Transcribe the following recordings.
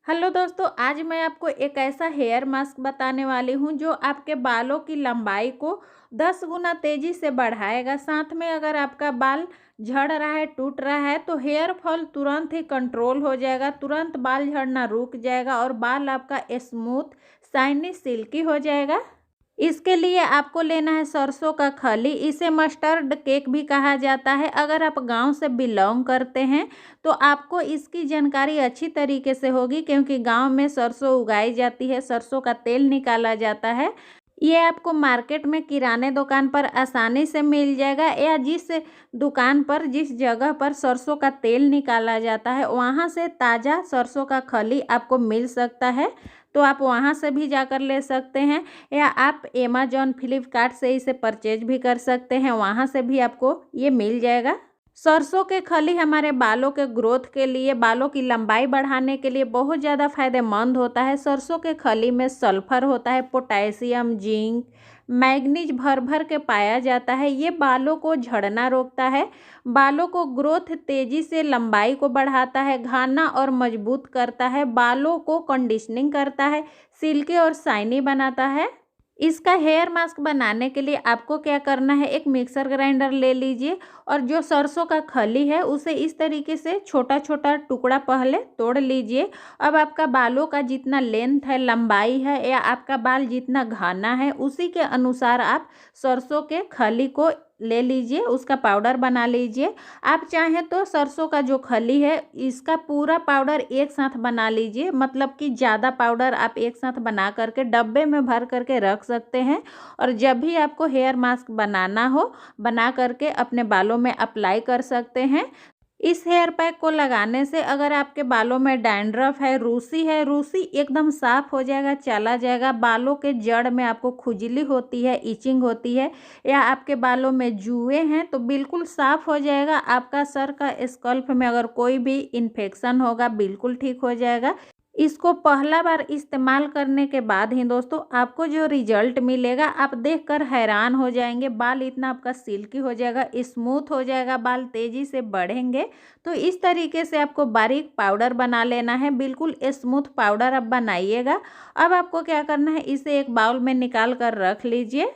Hello दोस्तों, आज मैं आपको एक ऐसा हेयर मास्क बताने वाली हूँ जो आपके बालों की लंबाई को 10 गुना तेज़ी से बढ़ाएगा। साथ में अगर आपका बाल झड़ रहा है, टूट रहा है तो हेयर फॉल तुरंत ही कंट्रोल हो जाएगा, तुरंत बाल झड़ना रुक जाएगा और बाल आपका स्मूथ, शाइनी, सिल्की हो जाएगा। इसके लिए आपको लेना है सरसों का खली। इसे मस्टर्ड केक भी कहा जाता है। अगर आप गांव से बिलोंग करते हैं तो आपको इसकी जानकारी अच्छी तरीके से होगी, क्योंकि गांव में सरसों उगाई जाती है, सरसों का तेल निकाला जाता है। ये आपको मार्केट में किराने दुकान पर आसानी से मिल जाएगा, या जिस दुकान पर, जिस जगह पर सरसों का तेल निकाला जाता है वहाँ से ताज़ा सरसों का खली आपको मिल सकता है। तो आप वहाँ से भी जाकर ले सकते हैं, या आप अमेजॉन, फ्लिपकार्ट से इसे परचेज भी कर सकते हैं, वहाँ से भी आपको ये मिल जाएगा। सरसों के खली हमारे बालों के ग्रोथ के लिए, बालों की लंबाई बढ़ाने के लिए बहुत ज़्यादा फायदेमंद होता है। सरसों के खली में सल्फर होता है, पोटेशियम, जिंक, मैग्नीज भर भर के पाया जाता है। ये बालों को झड़ना रोकता है, बालों को ग्रोथ तेजी से, लंबाई को बढ़ाता है, घना और मजबूत करता है, बालों को कंडीशनिंग करता है, सिल्की और शाइनी बनाता है। इसका हेयर मास्क बनाने के लिए आपको क्या करना है, एक मिक्सर ग्राइंडर ले लीजिए और जो सरसों का खली है उसे इस तरीके से छोटा छोटा टुकड़ा पहले तोड़ लीजिए। अब आपका बालों का जितना लेंथ है, लंबाई है, या आपका बाल जितना घना है, उसी के अनुसार आप सरसों के खली को ले लीजिए, उसका पाउडर बना लीजिए। आप चाहें तो सरसों का जो खली है इसका पूरा पाउडर एक साथ बना लीजिए, मतलब कि ज़्यादा पाउडर आप एक साथ बना करके डब्बे में भर करके रख सकते हैं, और जब भी आपको हेयर मास्क बनाना हो, बना करके अपने बालों में अप्लाई कर सकते हैं। इस हेयर पैक को लगाने से अगर आपके बालों में डैंड्रफ है, रूसी एकदम साफ हो जाएगा, चला जाएगा। बालों के जड़ में आपको खुजली होती है, इचिंग होती है, या आपके बालों में जुए हैं तो बिल्कुल साफ हो जाएगा। आपका सर का स्कल्प में अगर कोई भी इन्फेक्शन होगा बिल्कुल ठीक हो जाएगा। इसको पहला बार इस्तेमाल करने के बाद ही दोस्तों आपको जो रिजल्ट मिलेगा आप देखकर हैरान हो जाएंगे। बाल इतना आपका सिल्की हो जाएगा, स्मूथ हो जाएगा, बाल तेज़ी से बढ़ेंगे। तो इस तरीके से आपको बारीक पाउडर बना लेना है, बिल्कुल स्मूथ पाउडर आप बनाइएगा। अब आपको क्या करना है, इसे एक बाउल में निकाल कर रख लीजिए।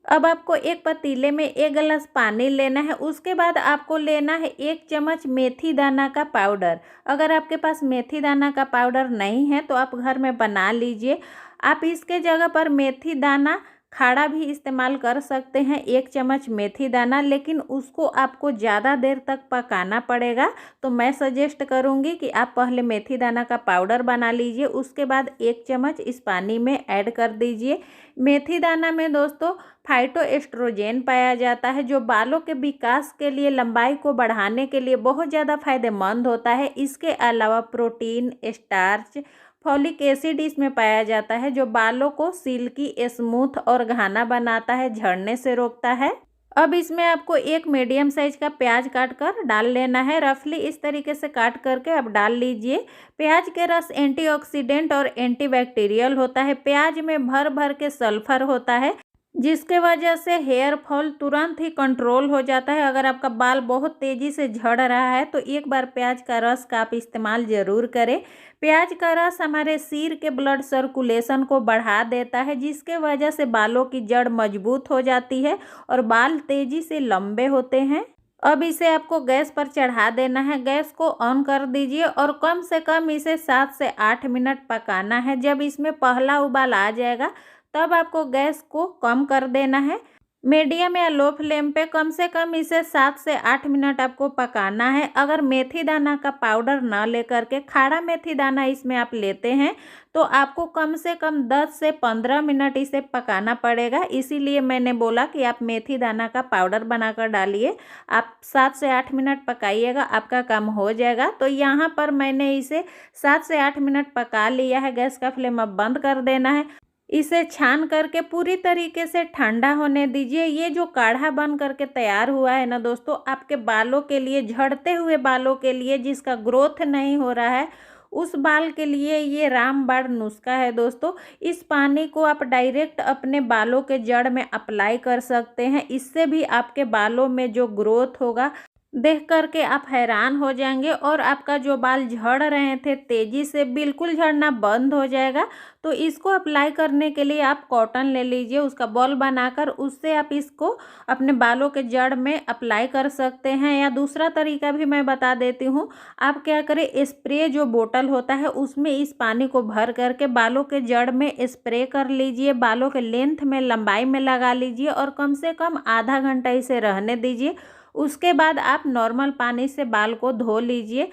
अब आपको एक पतीले में 1 गिलास पानी लेना है। उसके बाद आपको लेना है 1 चम्मच मेथी दाना का पाउडर। अगर आपके पास मेथी दाना का पाउडर नहीं है तो आप घर में बना लीजिए। आप इसके जगह पर मेथी दाना खाड़ा भी इस्तेमाल कर सकते हैं, 1 चम्मच मेथी दाना, लेकिन उसको आपको ज़्यादा देर तक पकाना पड़ेगा। तो मैं सजेस्ट करूँगी कि आप पहले मेथी दाना का पाउडर बना लीजिए, उसके बाद 1 चम्मच इस पानी में ऐड कर दीजिए। मेथी दाना में दोस्तों फाइटोएस्ट्रोजेन पाया जाता है, जो बालों के विकास के लिए, लंबाई को बढ़ाने के लिए बहुत ज़्यादा फायदेमंद होता है। इसके अलावा प्रोटीन, स्टार्च, फॉलिक एसिड इसमें पाया जाता है, जो बालों को सिल्की, स्मूथ और घना बनाता है, झड़ने से रोकता है। अब इसमें आपको एक मीडियम साइज का प्याज काट कर डाल लेना है। रफली इस तरीके से काट करके अब डाल लीजिए। प्याज के रस एंटीऑक्सीडेंट और एंटीबैक्टीरियल होता है। प्याज में भर भर के सल्फर होता है, जिसके वजह से हेयर फॉल तुरंत ही कंट्रोल हो जाता है। अगर आपका बाल बहुत तेज़ी से झड़ रहा है तो एक बार प्याज का रस का आप इस्तेमाल ज़रूर करें। प्याज का रस हमारे सिर के ब्लड सर्कुलेशन को बढ़ा देता है, जिसके वजह से बालों की जड़ मजबूत हो जाती है और बाल तेज़ी से लंबे होते हैं। अब इसे आपको गैस पर चढ़ा देना है। गैस को ऑन कर दीजिए और कम से कम इसे 7 से 8 मिनट पकाना है। जब इसमें पहला उबाल आ जाएगा तब आपको गैस को कम कर देना है। मीडियम या लो फ्लेम पे कम से कम इसे 7 से 8 मिनट आपको पकाना है। अगर मेथी दाना का पाउडर ना लेकर के खाड़ा मेथी दाना इसमें आप लेते हैं तो आपको कम से कम 10 से 15 मिनट इसे पकाना पड़ेगा। इसीलिए मैंने बोला कि आप मेथी दाना का पाउडर बनाकर डालिए। आप 7 से 8 मिनट पकाइएगा, आपका काम हो जाएगा। तो यहाँ पर मैंने इसे 7 से 8 मिनट पका लिया है। गैस का फ्लेम अब बंद कर देना है। इसे छान करके पूरी तरीके से ठंडा होने दीजिए। ये जो काढ़ा बन करके तैयार हुआ है ना दोस्तों, आपके बालों के लिए, झड़ते हुए बालों के लिए, जिसका ग्रोथ नहीं हो रहा है, उस बाल के लिए ये रामबाण नुस्खा है दोस्तों। इस पानी को आप डायरेक्ट अपने बालों के जड़ में अप्लाई कर सकते हैं। इससे भी आपके बालों में जो ग्रोथ होगा, देख कर के आप हैरान हो जाएंगे और आपका जो बाल झड़ रहे थे तेज़ी से बिल्कुल झड़ना बंद हो जाएगा। तो इसको अप्लाई करने के लिए आप कॉटन ले लीजिए, उसका बॉल बनाकर उससे आप इसको अपने बालों के जड़ में अप्लाई कर सकते हैं। या दूसरा तरीका भी मैं बता देती हूँ। आप क्या करें, स्प्रे जो बोतल होता है उसमें इस पानी को भर करके बालों के जड़ में स्प्रे कर लीजिए, बालों के लेंथ में लंबाई में लगा लीजिए और कम से कम आधा घंटा इसे रहने दीजिए। उसके बाद आप नॉर्मल पानी से बाल को धो लीजिए।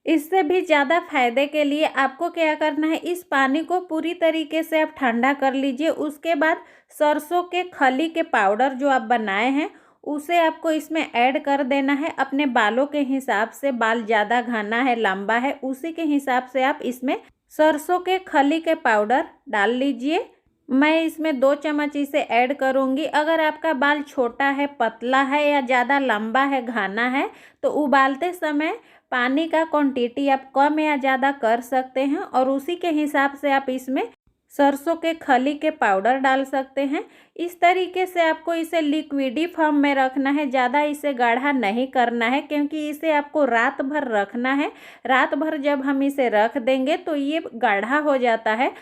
इससे भी ज़्यादा फायदे के लिए आपको क्या करना है, इस पानी को पूरी तरीके से आप ठंडा कर लीजिए। उसके बाद सरसों के खली के पाउडर जो आप बनाए हैं उसे आपको इसमें ऐड कर देना है। अपने बालों के हिसाब से, बाल ज़्यादा घना है लंबा है उसी के हिसाब से आप इसमें सरसों के खली के पाउडर डाल लीजिए। मैं इसमें 2 चम्मच इसे ऐड करूँगी। अगर आपका बाल छोटा है, पतला है या ज़्यादा लंबा है, घना है तो उबालते समय पानी का क्वांटिटी आप कम या ज़्यादा कर सकते हैं और उसी के हिसाब से आप इसमें सरसों के खली के पाउडर डाल सकते हैं। इस तरीके से आपको इसे लिक्विडी फॉर्म में रखना है, ज़्यादा इसे गाढ़ा नहीं करना है क्योंकि इसे आपको रात भर रखना है। रात भर जब हम इसे रख देंगे तो ये गाढ़ा हो जाता है,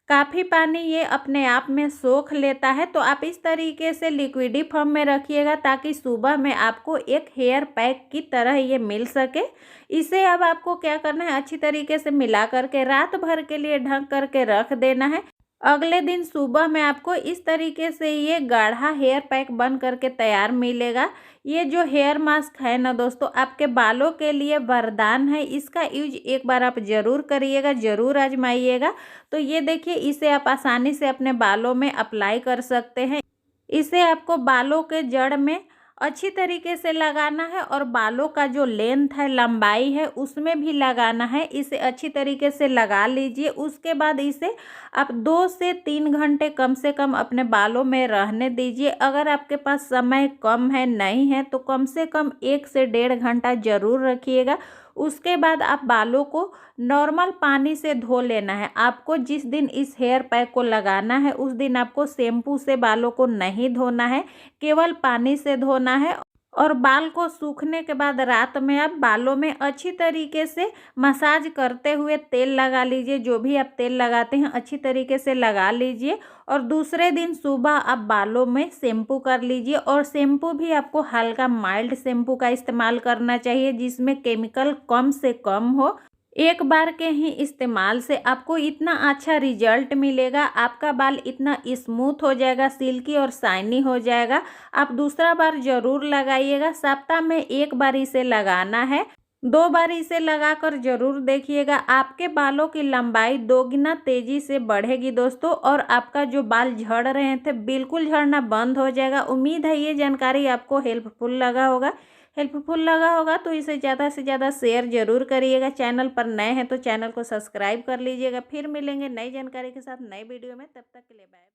काफ़ी पानी ये अपने आप में सोख लेता है। तो आप इस तरीके से लिक्विडी फॉर्म में रखिएगा ताकि सुबह में आपको एक हेयर पैक की तरह ये मिल सके। इसे अब आपको क्या करना है, अच्छी तरीके से मिला करके रात भर के लिए ढक करके रख देना है। अगले दिन सुबह में आपको इस तरीके से ये गाढ़ा हेयर पैक बन करके तैयार मिलेगा। ये जो हेयर मास्क है ना दोस्तों, आपके बालों के लिए वरदान है। इसका यूज एक बार आप ज़रूर करिएगा, ज़रूर आजमाइएगा। तो ये देखिए, इसे आप आसानी से अपने बालों में अप्लाई कर सकते हैं। इसे आपको बालों के जड़ में अच्छी तरीके से लगाना है और बालों का जो लेंथ है, लंबाई है, उसमें भी लगाना है। इसे अच्छी तरीके से लगा लीजिए। उसके बाद इसे आप 2 से 3 घंटे कम से कम अपने बालों में रहने दीजिए। अगर आपके पास समय कम है, नहीं है, तो कम से कम 1 से 1.5 घंटा ज़रूर रखिएगा। उसके बाद आप बालों को नॉर्मल पानी से धो लेना है। आपको जिस दिन इस हेयर पैक को लगाना है उस दिन आपको शैम्पू से बालों को नहीं धोना है, केवल पानी से धोना है। और बाल को सूखने के बाद रात में आप बालों में अच्छी तरीके से मसाज करते हुए तेल लगा लीजिए। जो भी आप तेल लगाते हैं अच्छी तरीके से लगा लीजिए और दूसरे दिन सुबह आप बालों में शैम्पू कर लीजिए। और शैम्पू भी आपको हल्का माइल्ड शैम्पू का इस्तेमाल करना चाहिए जिसमें केमिकल कम से कम हो। एक बार के ही इस्तेमाल से आपको इतना अच्छा रिजल्ट मिलेगा, आपका बाल इतना स्मूथ हो जाएगा, सिल्की और शाइनी हो जाएगा। आप दूसरा बार ज़रूर लगाइएगा। सप्ताह में 1 बार इसे लगाना है, 2 बार इसे लगाकर ज़रूर देखिएगा। आपके बालों की लंबाई 2 गुना तेज़ी से बढ़ेगी दोस्तों और आपका जो बाल झड़ रहे थे बिल्कुल झड़ना बंद हो जाएगा। उम्मीद है ये जानकारी आपको हेल्पफुल लगा होगा तो इसे ज़्यादा से ज़्यादा शेयर ज़रूर करिएगा। चैनल पर नए हैं तो चैनल को सब्सक्राइब कर लीजिएगा। फिर मिलेंगे नई जानकारी के साथ नए वीडियो में, तब तक के लिए बाय।